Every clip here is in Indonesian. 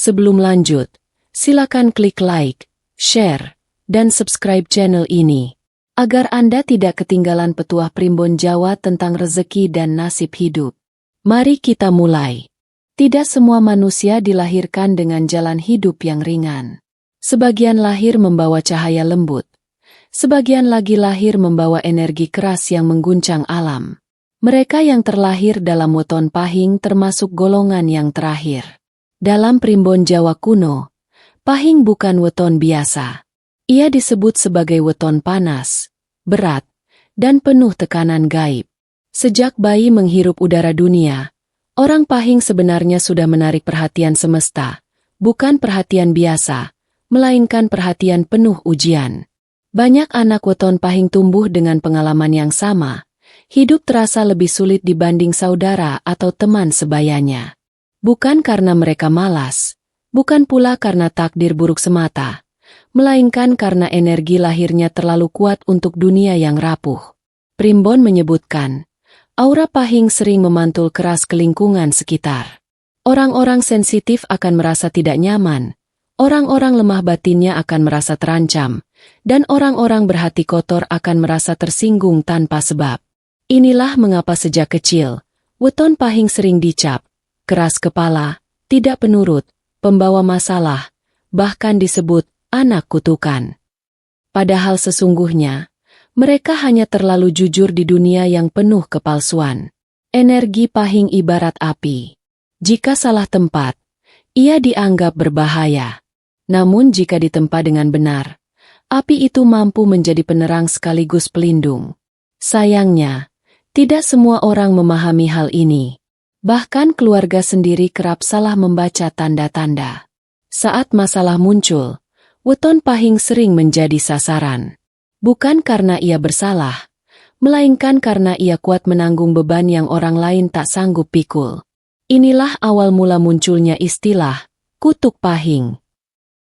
Sebelum lanjut, silakan klik like, share, dan subscribe channel ini, agar Anda tidak ketinggalan petuah Primbon Jawa tentang rezeki dan nasib hidup. Mari kita mulai. Tidak semua manusia dilahirkan dengan jalan hidup yang ringan. Sebagian lahir membawa cahaya lembut. Sebagian lagi lahir membawa energi keras yang mengguncang alam. Mereka yang terlahir dalam weton pahing termasuk golongan yang terakhir. Dalam Primbon Jawa kuno, pahing bukan weton biasa. Ia disebut sebagai weton panas, berat, dan penuh tekanan gaib. Sejak bayi menghirup udara dunia, orang pahing sebenarnya sudah menarik perhatian semesta, bukan perhatian biasa, melainkan perhatian penuh ujian. Banyak anak weton pahing tumbuh dengan pengalaman yang sama. Hidup terasa lebih sulit dibanding saudara atau teman sebayanya. Bukan karena mereka malas, bukan pula karena takdir buruk semata, melainkan karena energi lahirnya terlalu kuat untuk dunia yang rapuh. Primbon menyebutkan, aura pahing sering memantul keras ke lingkungan sekitar. Orang-orang sensitif akan merasa tidak nyaman, orang-orang lemah batinnya akan merasa terancam, dan orang-orang berhati kotor akan merasa tersinggung tanpa sebab. Inilah mengapa sejak kecil, weton pahing sering dicap, keras kepala, tidak penurut, pembawa masalah, bahkan disebut anak kutukan. Padahal sesungguhnya, mereka hanya terlalu jujur di dunia yang penuh kepalsuan. Energi pahing ibarat api. Jika salah tempat, ia dianggap berbahaya. Namun jika ditempa dengan benar, api itu mampu menjadi penerang sekaligus pelindung. Sayangnya, tidak semua orang memahami hal ini. Bahkan keluarga sendiri kerap salah membaca tanda-tanda. Saat masalah muncul, weton pahing sering menjadi sasaran. Bukan karena ia bersalah, melainkan karena ia kuat menanggung beban yang orang lain tak sanggup pikul. Inilah awal mula munculnya istilah, kutuk pahing.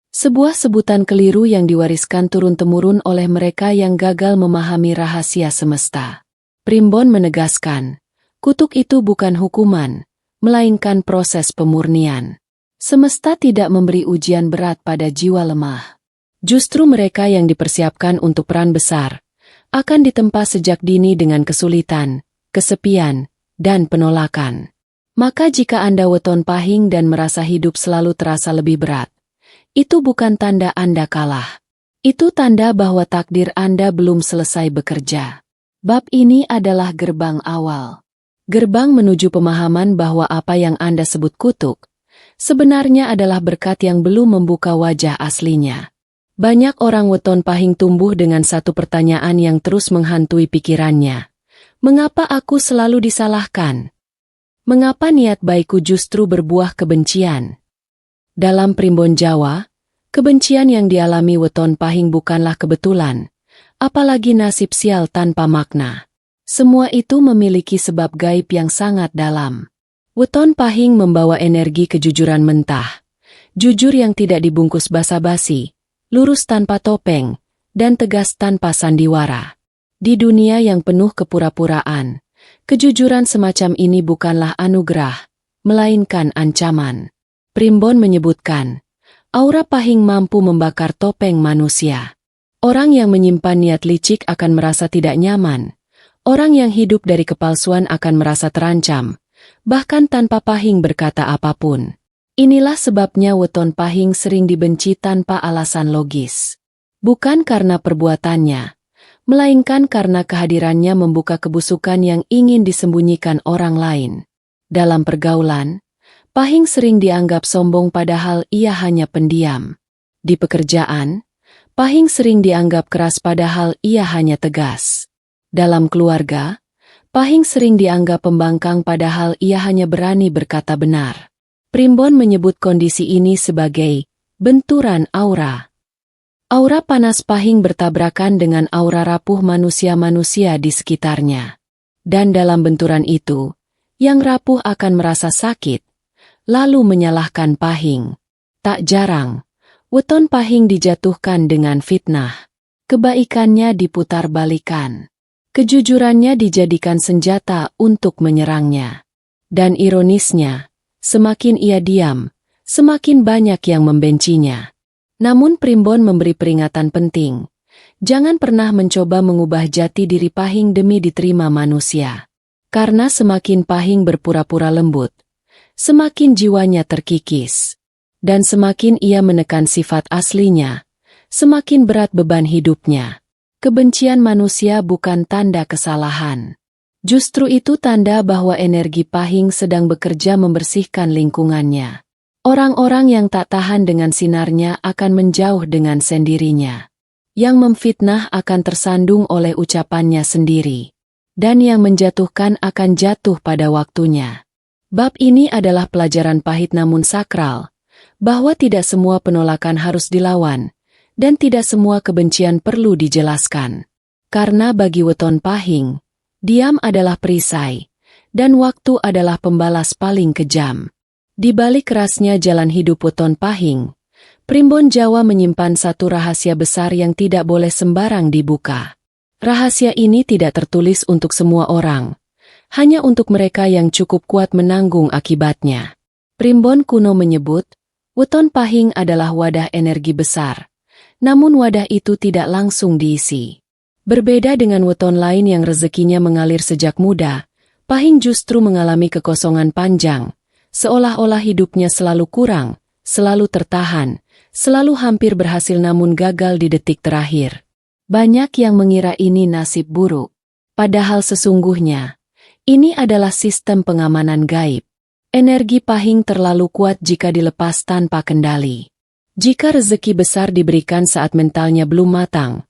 Sebuah sebutan keliru yang diwariskan turun-temurun oleh mereka yang gagal memahami rahasia semesta. Primbon menegaskan, kutuk itu bukan hukuman, melainkan proses pemurnian. Semesta tidak memberi ujian berat pada jiwa lemah. Justru mereka yang dipersiapkan untuk peran besar, akan ditempa sejak dini dengan kesulitan, kesepian, dan penolakan. Maka jika Anda weton pahing dan merasa hidup selalu terasa lebih berat, itu bukan tanda Anda kalah. Itu tanda bahwa takdir Anda belum selesai bekerja. Bab ini adalah gerbang awal. Gerbang menuju pemahaman bahwa apa yang Anda sebut kutuk, sebenarnya adalah berkat yang belum membuka wajah aslinya. Banyak orang weton pahing tumbuh dengan satu pertanyaan yang terus menghantui pikirannya. Mengapa aku selalu disalahkan? Mengapa niat baikku justru berbuah kebencian? Dalam Primbon Jawa, kebencian yang dialami weton pahing bukanlah kebetulan, apalagi nasib sial tanpa makna. Semua itu memiliki sebab gaib yang sangat dalam. Weton pahing membawa energi kejujuran mentah. Jujur yang tidak dibungkus basa-basi, lurus tanpa topeng, dan tegas tanpa sandiwara. Di dunia yang penuh kepura-puraan, kejujuran semacam ini bukanlah anugerah, melainkan ancaman. Primbon menyebutkan, aura pahing mampu membakar topeng manusia. Orang yang menyimpan niat licik akan merasa tidak nyaman. Orang yang hidup dari kepalsuan akan merasa terancam, bahkan tanpa pahing berkata apapun. Inilah sebabnya weton pahing sering dibenci tanpa alasan logis. Bukan karena perbuatannya, melainkan karena kehadirannya membuka kebusukan yang ingin disembunyikan orang lain. Dalam pergaulan, pahing sering dianggap sombong padahal ia hanya pendiam. Di pekerjaan, pahing sering dianggap keras padahal ia hanya tegas. Dalam keluarga, pahing sering dianggap pembangkang padahal ia hanya berani berkata benar. Primbon menyebut kondisi ini sebagai benturan aura. Aura panas pahing bertabrakan dengan aura rapuh manusia-manusia di sekitarnya. Dan dalam benturan itu, yang rapuh akan merasa sakit, lalu menyalahkan pahing. Tak jarang, weton pahing dijatuhkan dengan fitnah. Kebaikannya diputar-balikan. Kejujurannya dijadikan senjata untuk menyerangnya. Dan ironisnya, semakin ia diam, semakin banyak yang membencinya. Namun Primbon memberi peringatan penting. Jangan pernah mencoba mengubah jati diri Pahing demi diterima manusia. Karena semakin Pahing berpura-pura lembut, semakin jiwanya terkikis. Dan semakin ia menekan sifat aslinya, semakin berat beban hidupnya. Kebencian manusia bukan tanda kesalahan. Justru itu tanda bahwa energi Pahing sedang bekerja membersihkan lingkungannya. Orang-orang yang tak tahan dengan sinarnya akan menjauh dengan sendirinya. Yang memfitnah akan tersandung oleh ucapannya sendiri. Dan yang menjatuhkan akan jatuh pada waktunya. Bab ini adalah pelajaran pahit namun sakral, bahwa tidak semua penolakan harus dilawan, dan tidak semua kebencian perlu dijelaskan. Karena bagi weton Pahing, diam adalah perisai, dan waktu adalah pembalas paling kejam. Di balik kerasnya jalan hidup weton Pahing, Primbon Jawa menyimpan satu rahasia besar yang tidak boleh sembarang dibuka. Rahasia ini tidak tertulis untuk semua orang, hanya untuk mereka yang cukup kuat menanggung akibatnya. Primbon kuno menyebut, weton Pahing adalah wadah energi besar, namun wadah itu tidak langsung diisi. Berbeda dengan weton lain yang rezekinya mengalir sejak muda, Pahing justru mengalami kekosongan panjang, seolah-olah hidupnya selalu kurang, selalu tertahan, selalu hampir berhasil namun gagal di detik terakhir. Banyak yang mengira ini nasib buruk. Padahal sesungguhnya, ini adalah sistem pengamanan gaib. Energi Pahing terlalu kuat jika dilepas tanpa kendali. Jika rezeki besar diberikan saat mentalnya belum matang,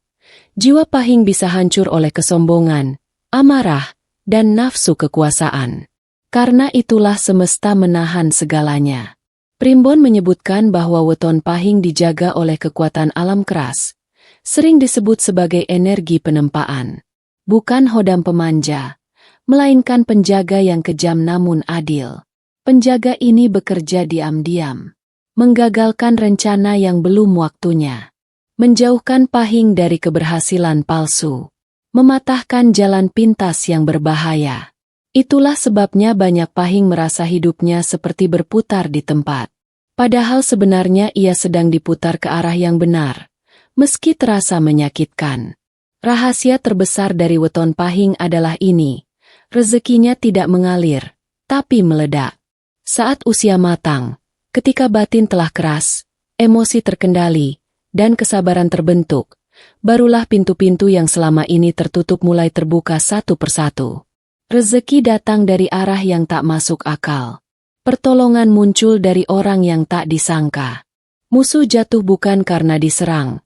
jiwa Pahing bisa hancur oleh kesombongan, amarah, dan nafsu kekuasaan. Karena itulah semesta menahan segalanya. Primbon menyebutkan bahwa weton Pahing dijaga oleh kekuatan alam keras, sering disebut sebagai energi penempaan. Bukan hodam pemanja, melainkan penjaga yang kejam namun adil. Penjaga ini bekerja diam-diam, menggagalkan rencana yang belum waktunya, menjauhkan Pahing dari keberhasilan palsu, mematahkan jalan pintas yang berbahaya. Itulah sebabnya banyak Pahing merasa hidupnya seperti berputar di tempat. Padahal sebenarnya ia sedang diputar ke arah yang benar, meski terasa menyakitkan. Rahasia terbesar dari weton Pahing adalah ini, rezekinya tidak mengalir, tapi meledak. Saat usia matang, ketika batin telah keras, emosi terkendali, dan kesabaran terbentuk, barulah pintu-pintu yang selama ini tertutup mulai terbuka satu persatu. Rezeki datang dari arah yang tak masuk akal. Pertolongan muncul dari orang yang tak disangka. Musuh jatuh bukan karena diserang,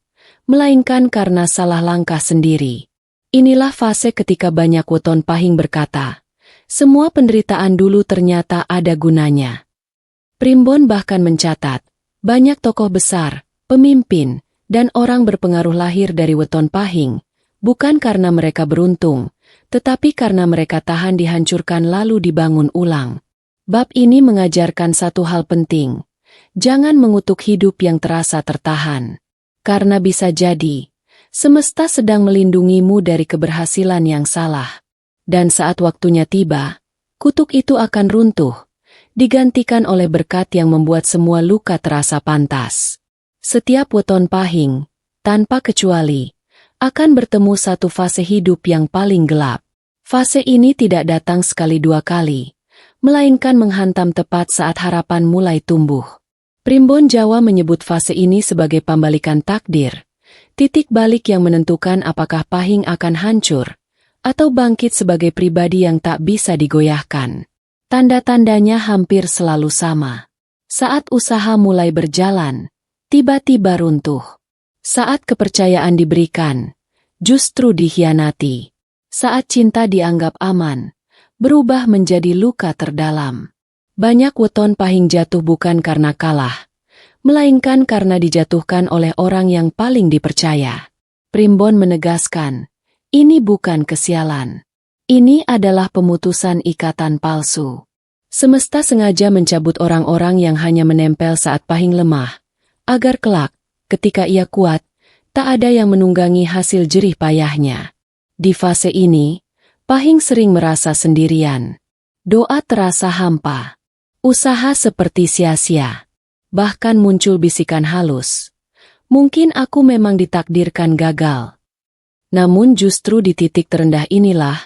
melainkan karena salah langkah sendiri. Inilah fase ketika banyak weton Pahing berkata, semua penderitaan dulu ternyata ada gunanya. Primbon bahkan mencatat, banyak tokoh besar, pemimpin, dan orang berpengaruh lahir dari weton Pahing, bukan karena mereka beruntung, tetapi karena mereka tahan dihancurkan lalu dibangun ulang. Bab ini mengajarkan satu hal penting. Jangan mengutuk hidup yang terasa tertahan. Karena bisa jadi, semesta sedang melindungimu dari keberhasilan yang salah. Dan saat waktunya tiba, kutuk itu akan runtuh, digantikan oleh berkat yang membuat semua luka terasa pantas. Setiap weton Pahing, tanpa kecuali, akan bertemu satu fase hidup yang paling gelap. Fase ini tidak datang sekali dua kali, melainkan menghantam tepat saat harapan mulai tumbuh. Primbon Jawa menyebut fase ini sebagai pembalikan takdir, titik balik yang menentukan apakah Pahing akan hancur, atau bangkit sebagai pribadi yang tak bisa digoyahkan. Tanda-tandanya hampir selalu sama. Saat usaha mulai berjalan, tiba-tiba runtuh. Saat kepercayaan diberikan, justru dikhianati. Saat cinta dianggap aman, berubah menjadi luka terdalam. Banyak weton Pahing jatuh bukan karena kalah, melainkan karena dijatuhkan oleh orang yang paling dipercaya. Primbon menegaskan, ini bukan kesialan. Ini adalah pemutusan ikatan palsu. Semesta sengaja mencabut orang-orang yang hanya menempel saat Pahing lemah, agar kelak, ketika ia kuat, tak ada yang menunggangi hasil jerih payahnya. Di fase ini, Pahing sering merasa sendirian. Doa terasa hampa. Usaha seperti sia-sia. bahkan muncul bisikan halus. Mungkin aku memang ditakdirkan gagal. Namun justru di titik terendah inilah,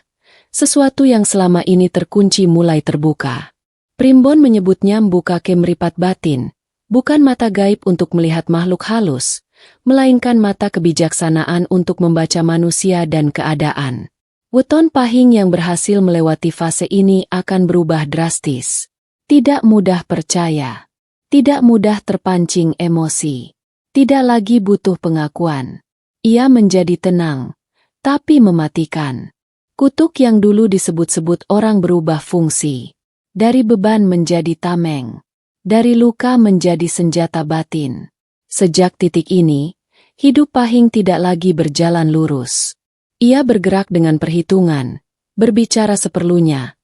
sesuatu yang selama ini terkunci mulai terbuka. Primbon menyebutnya membuka kemripat batin, bukan mata gaib untuk melihat makhluk halus, melainkan mata kebijaksanaan untuk membaca manusia dan keadaan. Weton Pahing yang berhasil melewati fase ini akan berubah drastis. Tidak mudah percaya. Tidak mudah terpancing emosi. Tidak lagi butuh pengakuan. Ia menjadi tenang, tapi mematikan. Kutuk yang dulu disebut-sebut orang berubah fungsi. Dari beban menjadi tameng. Dari luka menjadi senjata batin. Sejak titik ini, hidup Pahing tidak lagi berjalan lurus. Ia bergerak dengan perhitungan, berbicara seperlunya,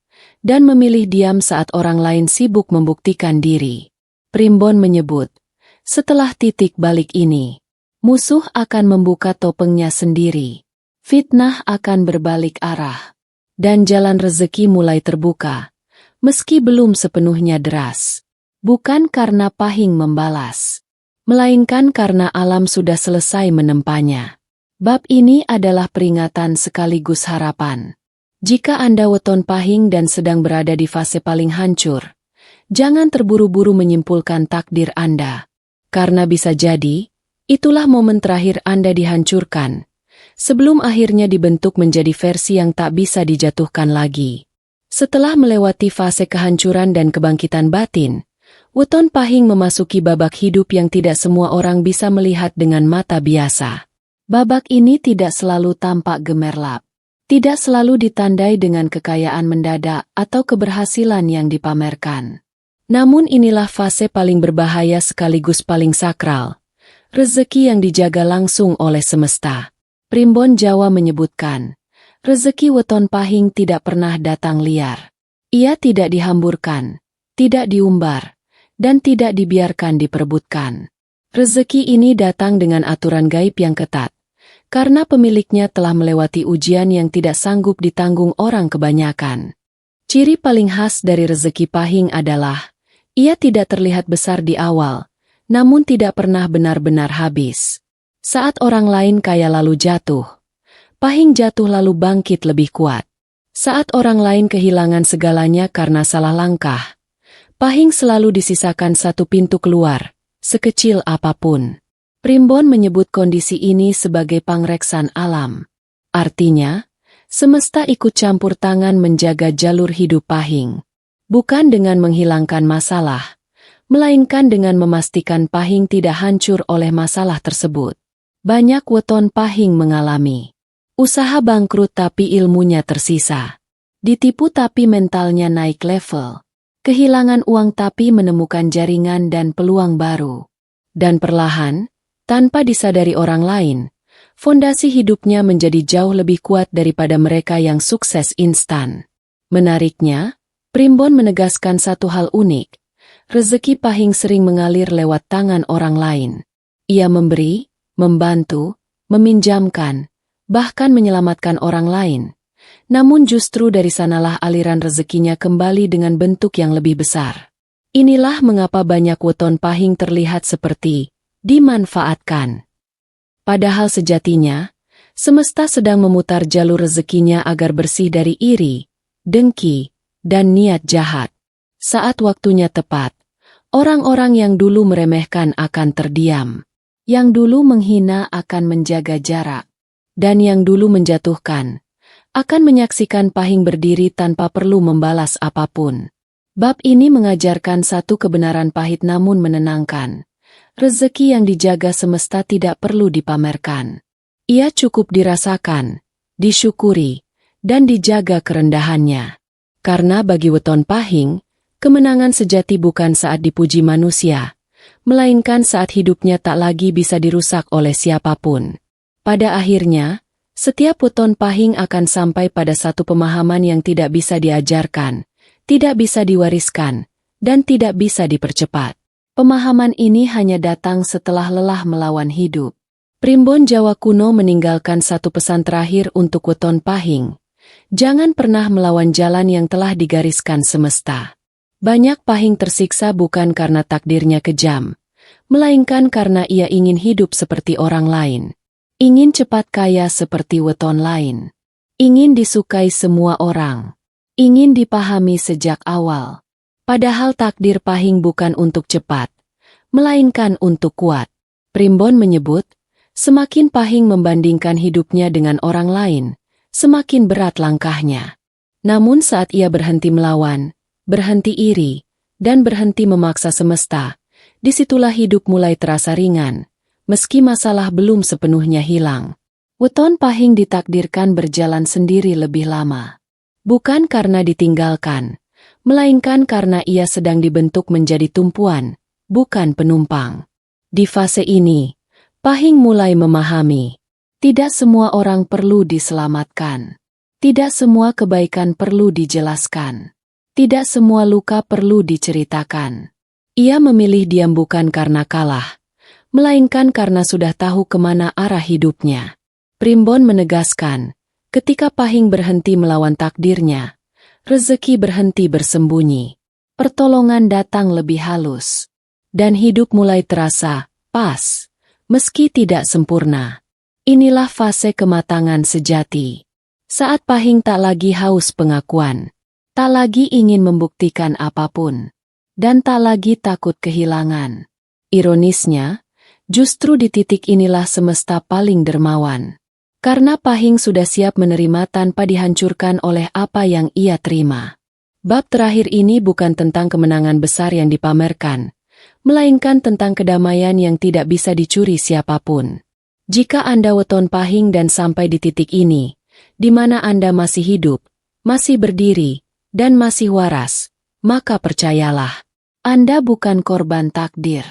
dan memilih diam saat orang lain sibuk membuktikan diri. Primbon menyebut, setelah titik balik ini, musuh akan membuka topengnya sendiri. Fitnah akan berbalik arah. Dan jalan rezeki mulai terbuka. Meski belum sepenuhnya deras. Bukan karena Pahing membalas, melainkan karena alam sudah selesai menempanya. Bab ini adalah peringatan sekaligus harapan. Jika Anda weton Pahing dan sedang berada di fase paling hancur, jangan terburu-buru menyimpulkan takdir Anda. Karena bisa jadi, itulah momen terakhir Anda dihancurkan, sebelum akhirnya dibentuk menjadi versi yang tak bisa dijatuhkan lagi. Setelah melewati fase kehancuran dan kebangkitan batin, weton Pahing memasuki babak hidup yang tidak semua orang bisa melihat dengan mata biasa. Babak ini tidak selalu tampak gemerlap. Tidak selalu ditandai dengan kekayaan mendadak atau keberhasilan yang dipamerkan. Namun inilah fase paling berbahaya sekaligus paling sakral. Rezeki yang dijaga langsung oleh semesta. Primbon Jawa menyebutkan, rezeki weton Pahing tidak pernah datang liar. Ia tidak dihamburkan, tidak diumbar, dan tidak dibiarkan diperebutkan. Rezeki ini datang dengan aturan gaib yang ketat, karena pemiliknya telah melewati ujian yang tidak sanggup ditanggung orang kebanyakan. Ciri paling khas dari rezeki Pahing adalah, ia tidak terlihat besar di awal, namun tidak pernah benar-benar habis. Saat orang lain kaya lalu jatuh, Pahing jatuh lalu bangkit lebih kuat. Saat orang lain kehilangan segalanya karena salah langkah, Pahing selalu disisakan satu pintu keluar, sekecil apapun. Primbon menyebut kondisi ini sebagai pangreksan alam. Artinya, semesta ikut campur tangan menjaga jalur hidup Pahing. Bukan dengan menghilangkan masalah, melainkan dengan memastikan Pahing tidak hancur oleh masalah tersebut. Banyak weton Pahing mengalami usaha bangkrut tapi ilmunya tersisa. Ditipu tapi mentalnya naik level. Kehilangan uang tapi menemukan jaringan dan peluang baru. Dan perlahan, tanpa disadari orang lain, fondasi hidupnya menjadi jauh lebih kuat daripada mereka yang sukses instan. Menariknya, Primbon menegaskan satu hal unik. Rezeki Pahing sering mengalir lewat tangan orang lain. Ia memberi, membantu, meminjamkan, bahkan menyelamatkan orang lain. Namun justru dari sanalah aliran rezekinya kembali dengan bentuk yang lebih besar. Inilah mengapa banyak weton Pahing terlihat seperti dimanfaatkan. Padahal sejatinya, semesta sedang memutar jalur rezekinya agar bersih dari iri, dengki, dan niat jahat. Saat waktunya tepat, orang-orang yang dulu meremehkan akan terdiam. Yang dulu menghina akan menjaga jarak. Dan yang dulu menjatuhkan, akan menyaksikan Pahing berdiri tanpa perlu membalas apapun. Bab ini mengajarkan satu kebenaran pahit namun menenangkan. Rezeki yang dijaga semesta tidak perlu dipamerkan. Ia cukup dirasakan, disyukuri, dan dijaga kerendahannya. Karena bagi weton Pahing, kemenangan sejati bukan saat dipuji manusia, melainkan saat hidupnya tak lagi bisa dirusak oleh siapapun. Pada akhirnya, setiap weton Pahing akan sampai pada satu pemahaman yang tidak bisa diajarkan, tidak bisa diwariskan, dan tidak bisa dipercepat. Pemahaman ini hanya datang setelah lelah melawan hidup. Primbon Jawa kuno meninggalkan satu pesan terakhir untuk weton Pahing. Jangan pernah melawan jalan yang telah digariskan semesta. Banyak Pahing tersiksa bukan karena takdirnya kejam, melainkan karena ia ingin hidup seperti orang lain. Ingin cepat kaya seperti weton lain. Ingin disukai semua orang. Ingin dipahami sejak awal. Padahal takdir Pahing bukan untuk cepat, melainkan untuk kuat. Primbon menyebut, semakin Pahing membandingkan hidupnya dengan orang lain, semakin berat langkahnya. Namun saat ia berhenti melawan, berhenti iri, dan berhenti memaksa semesta, disitulah hidup mulai terasa ringan, meski masalah belum sepenuhnya hilang. Weton Pahing ditakdirkan berjalan sendiri lebih lama. Bukan karena ditinggalkan, melainkan karena ia sedang dibentuk menjadi tumpuan, bukan penumpang. Di fase ini, Pahing mulai memahami, tidak semua orang perlu diselamatkan. Tidak semua kebaikan perlu dijelaskan. Tidak semua luka perlu diceritakan. Ia memilih diam bukan karena kalah, melainkan karena sudah tahu kemana arah hidupnya. Primbon menegaskan, ketika Pahing berhenti melawan takdirnya, rezeki berhenti bersembunyi. Pertolongan datang lebih halus. Dan hidup mulai terasa pas, meski tidak sempurna. Inilah fase kematangan sejati. Saat Pahing tak lagi haus pengakuan, tak lagi ingin membuktikan apapun, dan tak lagi takut kehilangan. Ironisnya, justru di titik inilah semesta paling dermawan. Karena Pahing sudah siap menerima tanpa dihancurkan oleh apa yang ia terima. Bab terakhir ini bukan tentang kemenangan besar yang dipamerkan, melainkan tentang kedamaian yang tidak bisa dicuri siapapun. Jika Anda weton Pahing dan sampai di titik ini, di mana Anda masih hidup, masih berdiri, dan masih waras, maka percayalah, Anda bukan korban takdir.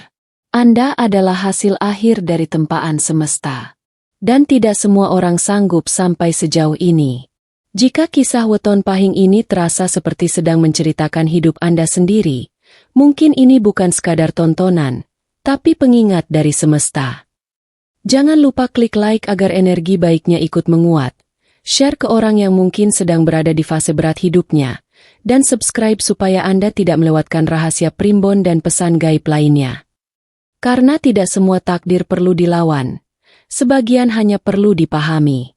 Anda adalah hasil akhir dari tempaan semesta. Dan tidak semua orang sanggup sampai sejauh ini. Jika kisah weton Pahing ini terasa seperti sedang menceritakan hidup Anda sendiri, mungkin ini bukan sekadar tontonan, tapi pengingat dari semesta. Jangan lupa klik like agar energi baiknya ikut menguat, share ke orang yang mungkin sedang berada di fase berat hidupnya, dan subscribe supaya Anda tidak melewatkan rahasia primbon dan pesan gaib lainnya. Karena tidak semua takdir perlu dilawan, sebagian hanya perlu dipahami.